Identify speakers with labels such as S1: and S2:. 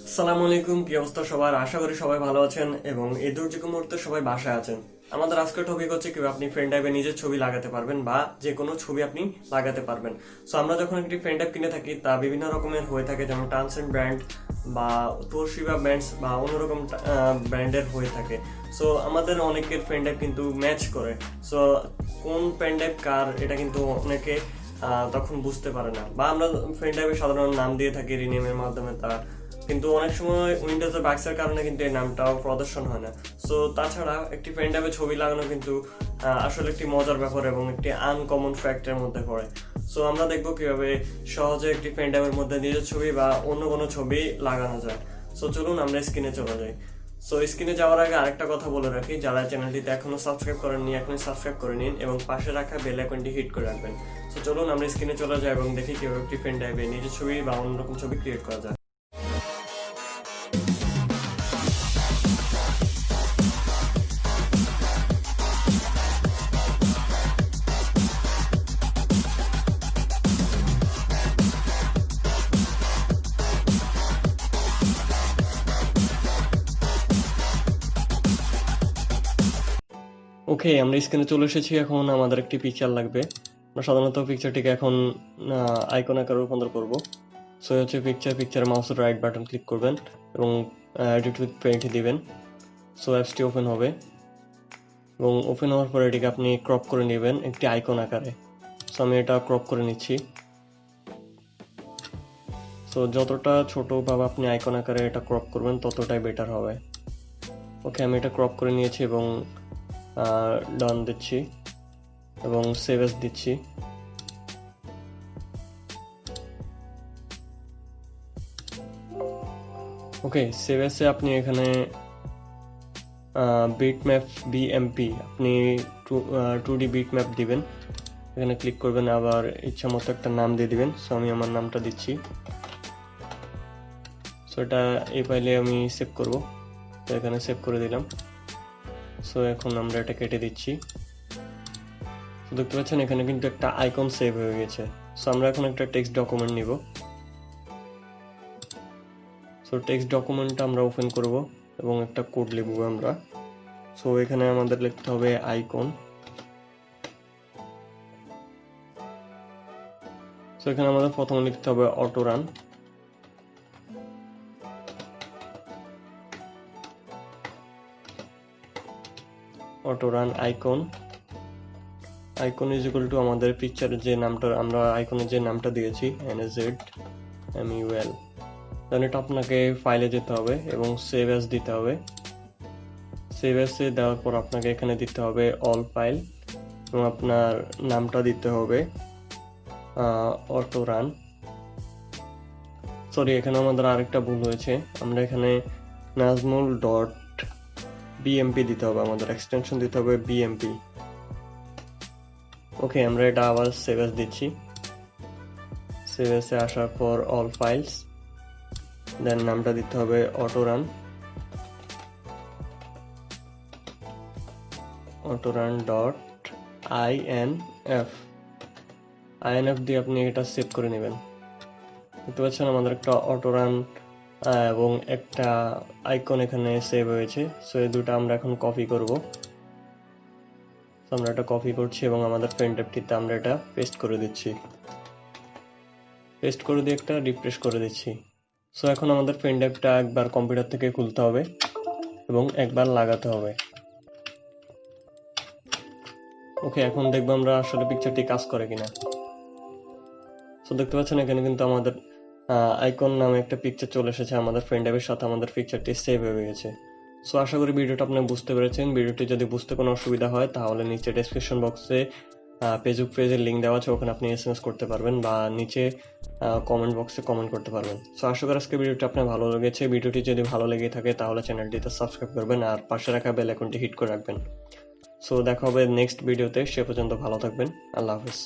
S1: আসসালামু আলাইকুম, কি অবস্থা সবার? আশা করি সবাই ভালো আছেন এবং এই দুর্যোগ মুহূর্তে সবাই বাসায় আছেন। আমাদের আজকের টপিক হচ্ছে কিভাবে আপনি পেন ড্রাইভে নিজের ছবি লাগাতে পারবেন বা যে কোনো ছবি আপনি লাগাতে পারবেন। সো আমরা যখন একটি পেন ড্রাইভ কিনে থাকি তা বিভিন্ন রকমের হয়ে থাকে, যেমন ট্রান্সেন্ট ব্র্যান্ড বা তোশিবা ব্র্যান্ডস বা অন্যরকম ব্র্যান্ডের হয়ে থাকে। সো আমাদের অনেকের পেন ড্রাইভ কিন্তু ম্যাচ করে। সো কোন পেন ড্রাইভ কার এটা কিন্তু অনেকে তখন বুঝতে পারে না, বা আমরা পেন ড্রাইভে সাধারণ নাম দিয়ে থাকি রিনেমের মাধ্যমে, তা কিন্তু অনেক সময় উইন্ডোজের বাক্সের কারণে কিন্তু এই নামটাও প্রদর্শন হয় না। সো তাছাড়া একটি পেন ড্রাইভে ছবি লাগানো কিন্তু আসলে একটি মজার ব্যাপার এবং একটি আনকমন ফ্যাক্টের মধ্যে পড়ে। সো আমরা দেখবো কিভাবে সহজে একটি পেন ড্রাইভের মধ্যে নিজের ছবি বা অন্য কোনো ছবি লাগানো যায়। সো চলুন আমরা স্ক্রিনে চলে যাই। সো স্ক্রিনে যাওয়ার আগে আরেকটা কথা বলে রাখি, যারা চ্যানেলটিতে এখনো সাবস্ক্রাইব করেননি এখনই সাবস্ক্রাইব করে নিন এবং পাশে রাখা বেল আইকনটি হিট করে রাখবেন। সো চলুন আমরা স্ক্রিনে চলে যাই এবং দেখি কিভাবে একটি পেন ড্রাইভে নিজের ছবি বা অন্যরকম ছবি ক্রিয়েট করা যায়। ওকে, আমরা স্ক্রিনে চলে এসেছি। এখন আমাদের একটি পিকচার লাগবে। আমরা সাধারণত পিকচারটিকে এখন আইকন আকারে রূপান্তর করব। সো হচ্ছে পিকচারে মাউসের রাইট বাটন ক্লিক করবেন এবং এডিট উইথ পেইন্ট দিবেন। সো অ্যাপসটি ওপেন হবে এবং ওপেন হওয়ার পরে এটিকে আপনি ক্রপ করে নেবেন একটি আইকন আকারে। সো আমি এটা ক্রপ করে নিচ্ছি। সো যতটা ছোটভাবে আপনি আইকন আকারে এটা ক্রপ করবেন ততটাই বেটার হবে। ওকে, আমি এটা ক্রপ করে নিয়েছি এবং ডান দিচ্ছি এবং সেভ এস দিচ্ছি। ওকে, সেভ এসে আপনি এখানে বিটম্যাপ বিএমপি আপনি 2D বিটম্যাপ দিবেন। এখানে ক্লিক করবেন, আবার ইচ্ছা মতো একটা নাম দিয়ে দিবেন। সো আমি আমার নামটা দিচ্ছি। সো এটা এই ফাইলে আমি সেভ করব, তো এখানে সেভ করে দিলাম। সো এখন আমরা এটা কেটে দিচ্ছি। দেখতে পাচ্ছেন এখানে কিন্তু একটা আইকন সেভ হয়ে গেছে। সো আমরা এখন একটা টেক্সট ডকুমেন্ট নিব। সো টেক্সট ডকুমেন্টটা আমরা ওপেন করব এবং একটা কোড লিখব আমরা। সো এখানে আমাদের লিখতে হবে আইকন। সো এখানে আমাদের প্রথমে লিখতে হবে auto run. Auto run icon. Icon is equal to আমাদের পিকচারের যে নামটা, আমরা আইকনের যে নামটা দিয়েছি NAZMUL। দেন এটা আপনাকে ফাইলে যেতে হবে এবং সেভ অ্যাজ দিতে হবে। সেভ অ্যাজে দেওয়ার পর আপনাকে এখানে দিতে হবে অল ফাইল এবং আপনার নামটা দিতে হবে অটো রান। সরি, এখানে আমাদের আরেকটা ভুল হয়েছে। আমরা এখানে নাজমুল ডট বিএমপি দিতে হবে, আমাদের এক্সটেনশন দিতে হবে বিএমপি। ওকে, আমরা এটা আবার সেভ এস দিচ্ছি। সেভ এসে আসার পর অল ফাইলস, দেন নামটা দিতে হবে auto run. Auto run dot INF দিয়ে আপনি এটা সেভ করে নেবেন। দেখতে পাচ্ছেন আমাদের একটা অটো রান এবং একটা আইকন এখানে সেভ হয়েছে। সো এই দুটো আমরা এখন কপি করব। আমরা এটা কপি করছি এবং আমাদের পেন ড্রাইভটিতে আমরা এটা পেস্ট করে দিচ্ছি। পেস্ট করে দিয়ে একটা রিফ্রেশ করে দিচ্ছি। সো এখন আমাদের পেন ড্রাইভটা একবার কম্পিউটার থেকে খুলতে হবে এবং একবার লাগাতে হবে। ওকে, এখন দেখবো আমরা আসলে পিকচারটি কাজ করে কিনা। সো দেখতে পাচ্ছেন এখানে কিন্তু আমাদের আইকন নামে একটা পিকচার চলে এসেছে। আমাদের পেন ড্রাইভের সাথে আমাদের পিকচারটি সেভ হয়ে গেছে। সো আশা করি ভিডিওটা আপনি বুঝতে পেরেছেন। ভিডিওটি যদি বুঝতে কোনো অসুবিধা হয় তাহলে নিচে ডেসক্রিপশন বক্সে ফেসবুক পেজের লিঙ্ক দেওয়া আছে, ওখানে আপনি SMS করতে পারবেন বা নিচে কমেন্ট বক্সে কমেন্ট করতে পারবেন। সো আশা করি আজকে ভিডিওটি আপনার ভালো লেগেছে। ভিডিওটি যদি ভালো লেগে থাকে তাহলে চ্যানেলটিতে সাবস্ক্রাইব করবেন আর পাশে রাখা বেল আইকনটি হিট করে রাখবেন। সো দেখা হবে নেক্সট ভিডিওতে। সে পর্যন্ত ভালো থাকবেন। আল্লাহ হাফেজ।